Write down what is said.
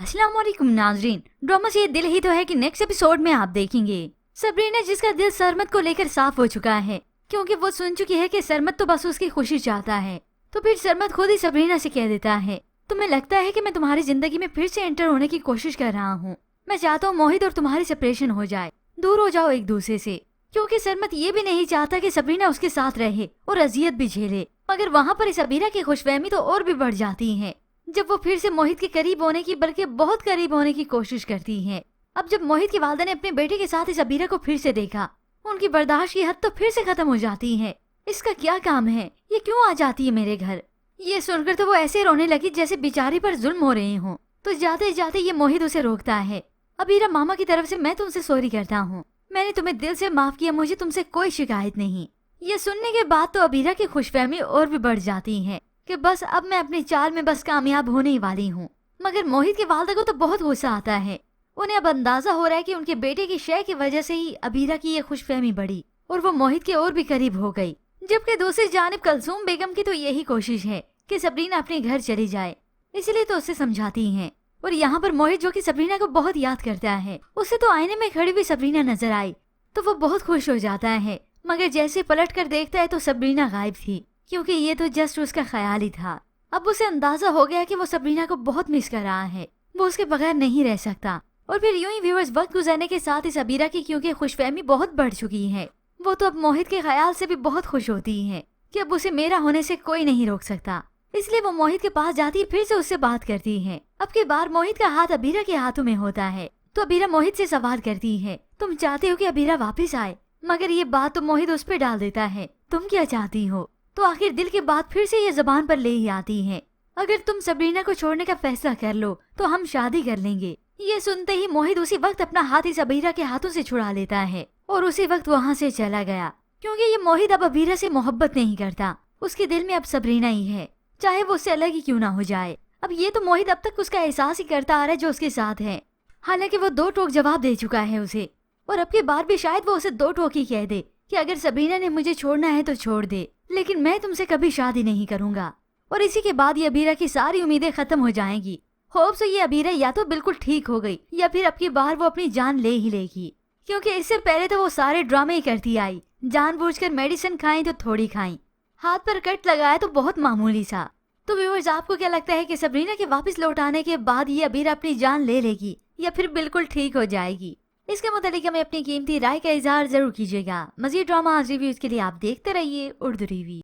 अस्सलाम वालेकुम नाजरीन। ड्रामा से ये दिल ही तो है कि नेक्स्ट एपिसोड में आप देखेंगे सबरीना जिसका दिल सरमत को लेकर साफ हो चुका है, क्योंकि वो सुन चुकी है कि सरमत तो बस उसकी खुशी चाहता है। तो फिर सरमत खुद ही सबरीना से कह देता है, तुम्हें लगता है कि मैं तुम्हारी जिंदगी में फिर से एंटर होने की कोशिश कर रहा हूँ। मैं चाहता हूँ मोहित और तुम्हारी सेपरेशन हो जाए, दूर हो जाओ एक दूसरे से, क्योंकि सरमत ये भी नहीं चाहता कि सबरीना उसके साथ रहे और अजियत भी झेले। मगर वहाँ पर सबीरा की खुशफहमी तो और भी बढ़ जाती है जब वो फिर से मोहित के करीब होने की, बल्कि बहुत करीब होने की कोशिश करती है। अब जब मोहित की वालदा ने अपने बेटे के साथ सबीरा को फिर से देखा, उनकी बर्दाश्त की हद तो फिर से खत्म हो जाती है। इसका क्या काम है, ये क्यों आ जाती है मेरे घर? ये सुनकर तो वो ऐसे रोने लगी जैसे बेचारी पर जुल्म हो रहे हों। तो जाते जाते ये मोहित उसे रोकता है। अबीरा मामा की तरफ से मैं तुमसे सॉरी करता हूँ, मैंने तुम्हें दिल से माफ किया, मुझे तुमसे कोई शिकायत नहीं। ये सुनने के बाद तो अबीरा की खुशफहमी और भी बढ़ जाती है कि बस अब मैं अपनी चाल में बस कामयाब होने ही वाली हूँ। मगर मोहित की वालदा को तो बहुत गुस्सा आता है। उन्हें अब अंदाजा हो रहा है कि उनके बेटे की शय की वजह से ही अबीरा की ये खुशफहमी बढ़ी और वो मोहित के और भी करीब हो गई। जबकि दूसरी जानिब कलसूम बेगम की तो यही कोशिश है कि सबरीना अपने घर चली जाए, इसलिए तो उसे समझाती हैं। और यहाँ पर मोहित, जो कि सबरीना को बहुत याद करता है, उसे तो आईने में खड़ी हुई सबरीना नजर आई तो वो बहुत खुश हो जाता है। मगर जैसे पलट कर देखता है तो सबरीना गायब थी, क्योंकि ये तो जस्ट उसका ख्याल ही था। अब उसे अंदाजा हो गया कि वो सबरीना को बहुत मिस कर रहा है, वो उसके बगैर नहीं रह सकता। और फिर यूं ही व्यूअर्स वक्त गुजरने के साथ ही सबीरा की, क्योंकि खुशफहमी बहुत बढ़ चुकी है, वो तो अब मोहित के ख्याल से भी बहुत खुश होती है कि अब उसे मेरा होने से कोई नहीं रोक सकता। इसलिए वो मोहित के पास जाती, फिर से उससे बात करती है। अब की बार मोहित का हाथ अबीरा के हाथों में होता है तो अबीरा मोहित से सवाल करती है, तुम चाहते हो कि अबीरा वापस आए? मगर ये बात तो मोहित उस पर डाल देता है, तुम क्या चाहती हो? तो आखिर दिल की बात फिर से ये जबान पर ले ही आती है, अगर तुम सबरीना को छोड़ने का फैसला कर लो तो हम शादी कर लेंगे। ये सुनते ही मोहित उसी वक्त अपना हाथ ही सबीरा के हाथों से छुड़ा लेता है और उसी वक्त वहाँ से चला गया, क्योंकि ये मोहित अब अबीरा से मोहब्बत नहीं करता। उसके दिल में अब सबरीना ही है, चाहे वो उससे अलग ही क्यों ना हो जाए। अब ये तो मोहित अब तक उसका एहसास ही करता आ रहा है जो उसके साथ है, हालांकि वो दो टोक जवाब दे चुका है उसे। और अब की बार भी शायद वो उसे दो टोक ही कह दे कि अगर सबरीना ने मुझे छोड़ना है तो छोड़ दे, लेकिन मैं तुमसे कभी शादी नहीं करूंगा। और इसी के बाद ये अबीरा की सारी उम्मीदें खत्म हो जाएंगी। होप से ये अबीरा या तो बिल्कुल ठीक हो गई या फिर अब की बार वो अपनी जान ले ही लेगी, क्योंकि इससे पहले तो वो सारे ड्रामे ही करती आई। जानबूझकर मेडिसिन खाई तो थोड़ी खाई, हाथ पर कट लगाया तो बहुत मामूली सा। तो व्यूअर्स, आपको क्या लगता है कि सबरीना के वापस लौट आने के बाद ये अबीरा अपनी जान ले लेगी या फिर बिल्कुल ठीक हो जाएगी? इसके मुतालिक हमें अपनी कीमती राय का इजहार जरूर कीजिएगा। मजीद ड्रामा रिव्यूज के लिए आप देखते रहिए उर्दू टीवी।